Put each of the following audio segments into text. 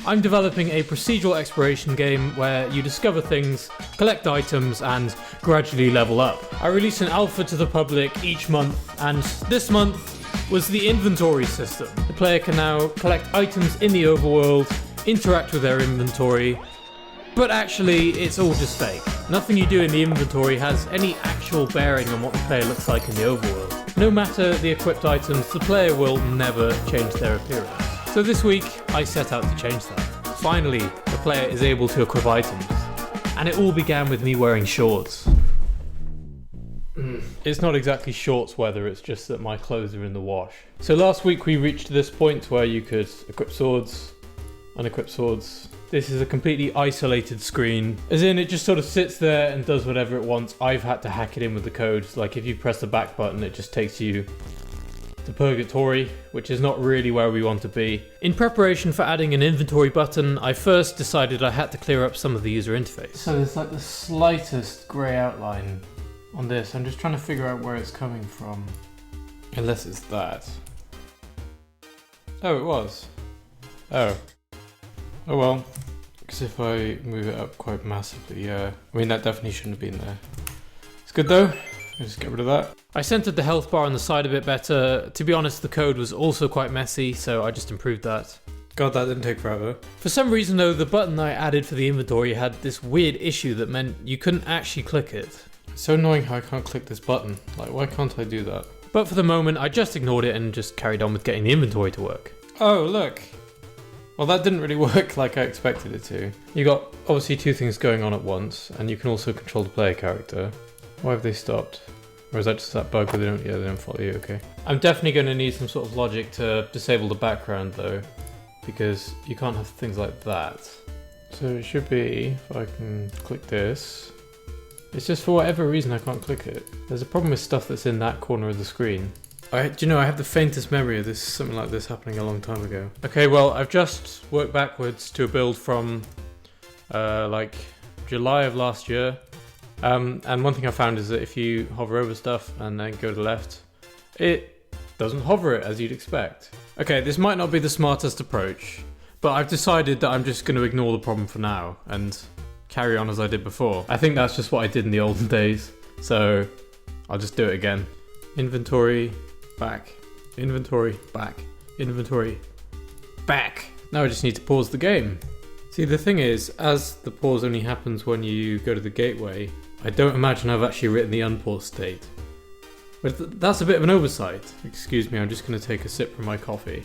I'm developing a procedural exploration game where you discover things, collect items, and gradually level up. I release an alpha to the public each month, and this month was the inventory system. The player can now collect items in the overworld, interact with their inventory, but actually it's all just fake. Nothing you do in the inventory has any actual bearing on what the player looks like in the overworld. No matter the equipped items, the player will never change their appearance. So this week, I set out to change that. Finally, the player is able to equip items. And it all began with me wearing shorts. It's not exactly shorts weather, it's just that my clothes are in the wash. So last week we reached this point where you could equip swords, unequip swords. This is a completely isolated screen. As in, it just sort of sits there and does whatever it wants. I've had to hack it in with the code. Like if you press the back button, it just takes you to purgatory, which is not really where we want to be. In preparation for adding an inventory button, I first decided I had to clear up some of the user interface. So there's like the slightest grey outline on this. I'm just trying to figure out where it's coming from. Unless it's that. Oh, it was. Oh. Oh well. Because if I move it up quite massively, yeah. I mean, that definitely shouldn't have been there. It's good though. I'll just get rid of that. I centered the health bar on the side a bit better. To be honest, the code was also quite messy, so I just improved that. God, that didn't take forever. For some reason though, the button I added for the inventory had this weird issue that meant you couldn't actually click it. It's so annoying how I can't click this button. Like, why can't I do that? But for the moment, I just ignored it and just carried on with getting the inventory to work. Oh, look. Well, that didn't really work like I expected it to. You got obviously two things going on at once, and you can also control the player character. Why have they stopped? Or is that just that bug where they don't follow you? Okay. I'm definitely going to need some sort of logic to disable the background though, because you can't have things like that. So it should be, if I can click this, it's just for whatever reason I can't click it. There's a problem with stuff that's in that corner of the screen. Do you know, I have the faintest memory of this, something like this happening a long time ago. Okay, well, I've just worked backwards to a build from like July of last year. And one thing I found is that if you hover over stuff and then go to the left, it doesn't hover it as you'd expect. Okay, this might not be the smartest approach, but I've decided that I'm just going to ignore the problem for now and carry on as I did before. I think that's just what I did in the olden days, so I'll just do it again. Inventory, back, inventory, back, inventory, back. Now I just need to pause the game. See, the thing is, as the pause only happens when you go to the gateway, I don't imagine I've actually written the unpause state. But that's a bit of an oversight. Excuse me, I'm just going to take a sip from my coffee.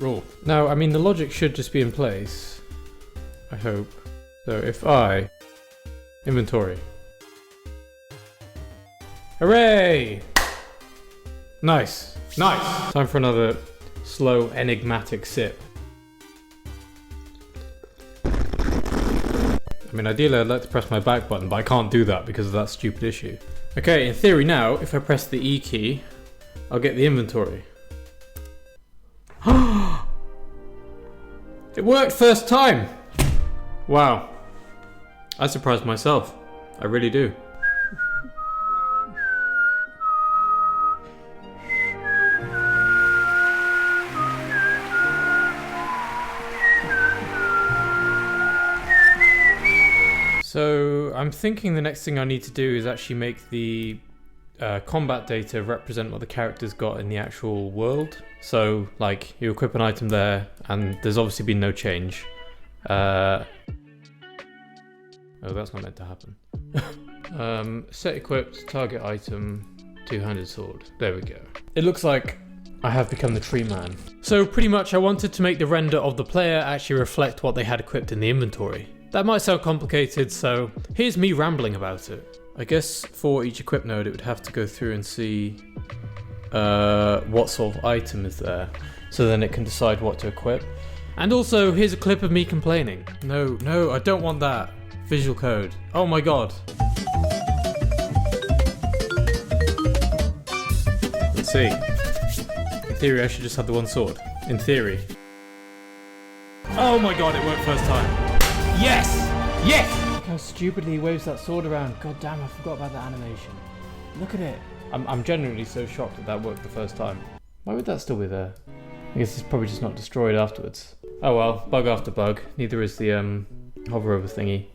Roll. Now, I mean, the logic should just be in place. I hope. So if I... Inventory. Hooray! Nice. Nice! Time for another slow, enigmatic sip. I mean, ideally I'd like to press my back button, but I can't do that because of that stupid issue. Okay, in theory now, if I press the E key, I'll get the inventory. It worked first time! Wow. I surprised myself. I really do. So I'm thinking the next thing I need to do is actually make the combat data represent what the character's got in the actual world. So like you equip an item there and there's obviously been no change. Oh, that's not meant to happen. Set equipped, target item, two-handed sword. There we go. It looks like I have become the tree man. So pretty much I wanted to make the render of the player actually reflect what they had equipped in the inventory. That might sound complicated, so here's me rambling about it. I guess for each equip node it would have to go through and see what sort of item is there, so then it can decide what to equip. And also, here's a clip of me complaining. No, I don't want that. Visual code. Oh my god. Let's see. In theory, I should just have the one sword. In theory. Oh my god, it worked first time. Yes! Yes! Look how stupidly he waves that sword around. God damn, I forgot about that animation. Look at it. I'm genuinely so shocked that worked the first time. Why would that still be there? I guess it's probably just not destroyed afterwards. Oh well, bug after bug. Neither is the hover over thingy.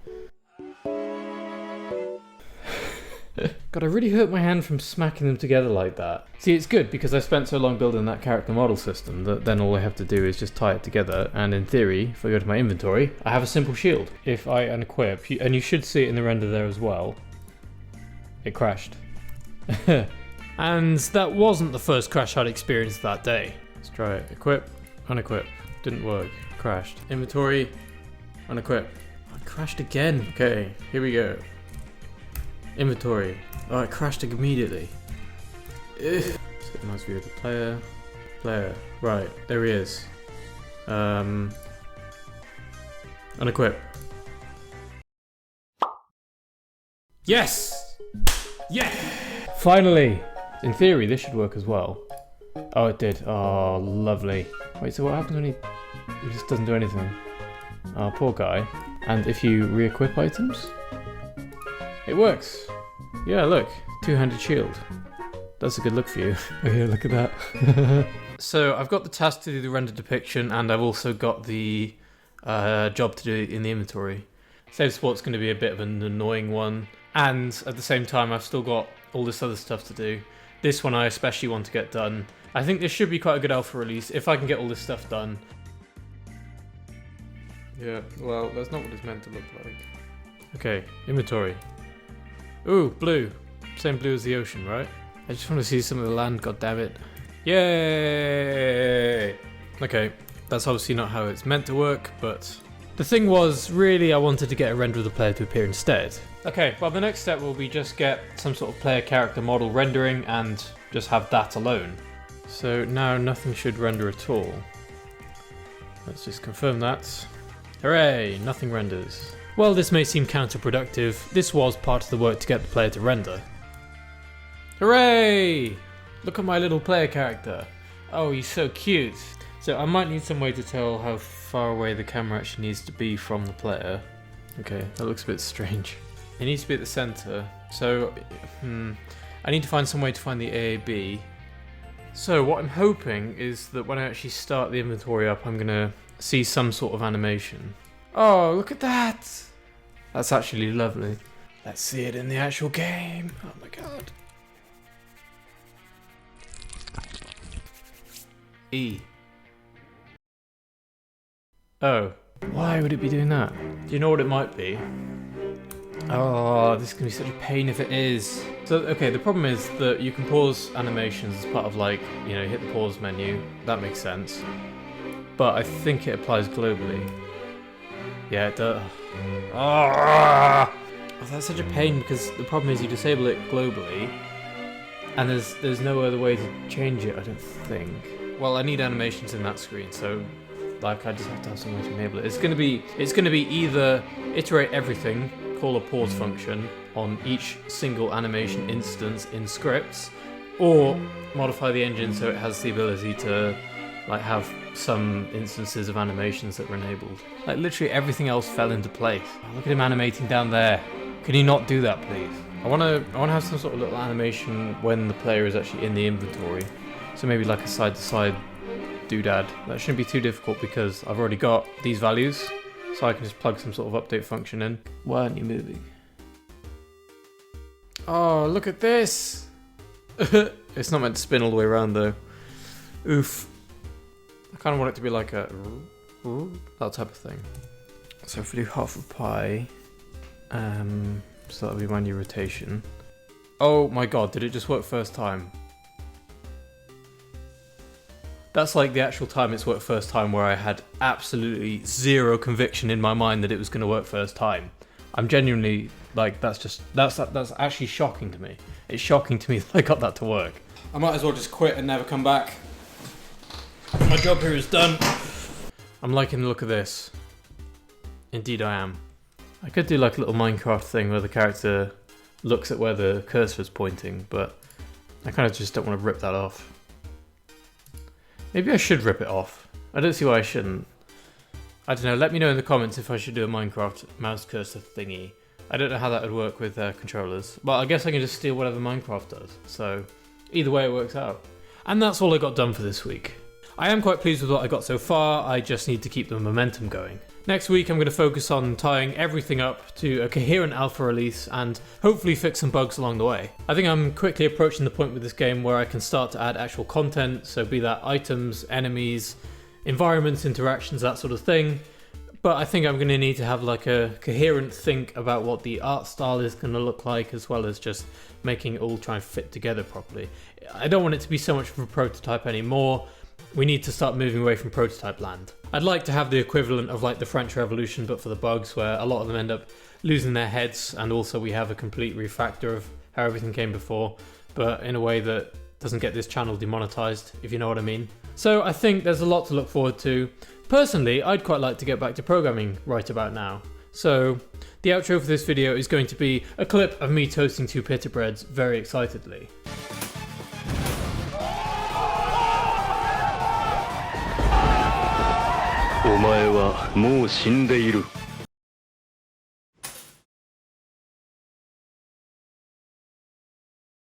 God, I really hurt my hand from smacking them together like that. See, it's good because I spent so long building that character model system that then all I have to do is just tie it together, and in theory, if I go to my inventory, I have a simple shield. If I unequip, and you should see it in the render there as well, it crashed. And that wasn't the first crash I'd experienced that day. Let's try it. Equip, unequip. Didn't work. Crashed. Inventory, unequip. Oh, it crashed again. Okay, here we go. Inventory. Oh, it crashed immediately. Let's get a nice view of the player. Player. Right, there he is. Unequip. Yes! Yeah! Finally! In theory, this should work as well. Oh, it did. Oh, lovely. Wait, so what happens when he just doesn't do anything? Oh, poor guy. And if you re-equip items? It works. Yeah, look. Two-handed shield. That's a good look for you. Oh yeah, look at that. So I've got the task to do the render depiction, and I've also got the job to do in the inventory. Save sport's going to be a bit of an annoying one, and at the same time I've still got all this other stuff to do. This one I especially want to get done. I think this should be quite a good alpha release if I can get all this stuff done. Yeah, well, that's not what it's meant to look like. Okay, inventory. Ooh, blue. Same blue as the ocean, right? I just want to see some of the land, goddammit. Yay! Okay, that's obviously not how it's meant to work, but the thing was, really I wanted to get a render of the player to appear instead. Okay, well the next step will be just get some sort of player character model rendering and just have that alone. So now nothing should render at all. Let's just confirm that. Hooray, nothing renders. While this may seem counterproductive, this was part of the work to get the player to render. Hooray! Look at my little player character. Oh, he's so cute. So I might need some way to tell how far away the camera actually needs to be from the player. Okay, that looks a bit strange. It needs to be at the center. So, I need to find some way to find the AAB. So what I'm hoping is that when I actually start the inventory up, I'm gonna see some sort of animation. Oh, look at that! That's actually lovely. Let's see it in the actual game. Oh my god. E. Oh. Why would it be doing that? Do you know what it might be? Oh, this is going to be such a pain if it is. So, okay, the problem is that you can pause animations as part of, like, you know, hit the pause menu. That makes sense. But I think it applies globally. Yeah, it does. Oh, that's such a pain because the problem is you disable it globally and there's no other way to change it, I don't think. Well, I need animations in that screen, so like I just have to have some way to enable it. It's gonna be either iterate everything, call a pause function on each single animation instance in scripts, or modify the engine so it has the ability to like have some instances of animations that were enabled. Like literally everything else fell into place. Oh, look at him animating down there. Can you not do that, please? I wanna have some sort of little animation when the player is actually in the inventory. So maybe like a side-to-side doodad. That shouldn't be too difficult because I've already got these values, so I can just plug some sort of update function in. Why aren't you moving? Oh, look at this! It's not meant to spin all the way around though. Oof. I kind of want it to be like a that type of thing. So if we do half a pi, so that'll be my new rotation. Oh my god, did it just work first time? That's like the actual time it's worked first time where I had absolutely zero conviction in my mind that it was going to work first time. I'm genuinely, like, that's actually shocking to me. It's shocking to me that I got that to work. I might as well just quit and never come back. My job here is done. I'm liking the look of this. Indeed I am. I could do like a little Minecraft thing where the character looks at where the cursor's pointing, but I kind of just don't want to rip that off. Maybe I should rip it off. I don't see why I shouldn't. I don't know, let me know in the comments if I should do a Minecraft mouse cursor thingy. I don't know how that would work with controllers. Well, I guess I can just steal whatever Minecraft does. So, either way it works out. And that's all I got done for this week. I am quite pleased with what I got so far, I just need to keep the momentum going. Next week I'm going to focus on tying everything up to a coherent alpha release and hopefully fix some bugs along the way. I think I'm quickly approaching the point with this game where I can start to add actual content, so be that items, enemies, environments, interactions, that sort of thing. But I think I'm going to need to have like a coherent think about what the art style is going to look like, as well as just making it all try and fit together properly. I don't want it to be so much of a prototype anymore. We need to start moving away from prototype land. I'd like to have the equivalent of like the French Revolution, but for the bugs, where a lot of them end up losing their heads, and also we have a complete refactor of how everything came before, but in a way that doesn't get this channel demonetized, if you know what I mean. So I think there's a lot to look forward to. Personally, I'd quite like to get back to programming right about now. So the outro for this video is going to be a clip of me toasting 2 pita breads very excitedly. お前はもう死んでいる。